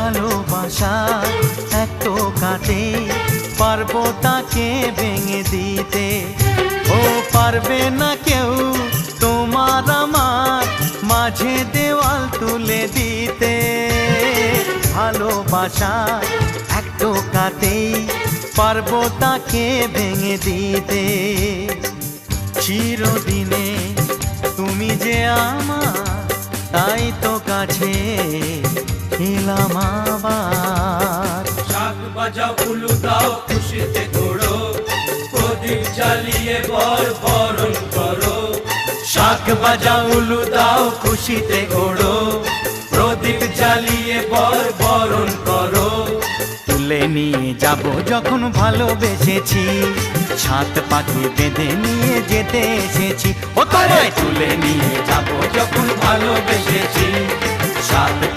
ভালোবাসা এক টোকাতে পারবো তাকে ভেঙে দিতে। ও পারবে না কেউ তোমার আমার মাঝে দেওয়াল তুলে দিতে। ভালোবাসা এক টোকাতেই পারবো তাকে ভেঙে দিতে। চিরদিনে তুমি যে আমার, তাই তো কাছে এলাম আবার। শাক বাজাও উলু দাও খুশিতে ঘোড়ো, প্রদীপ জ্বালিয়ে বরণ করো। শাক বাজাও উলু দাও খুশিতে ঘোড়ো, প্রদীপ জ্বালিয়ে বরণ করো। তুলে নিয়ে যাব যখন ভালোবেসেছি, সাত পাখি বেঁধে নিয়ে যেতে এসেছি। ও তোমায় তুলে নিয়ে যাব যখন ভালোবেসেছি, সাত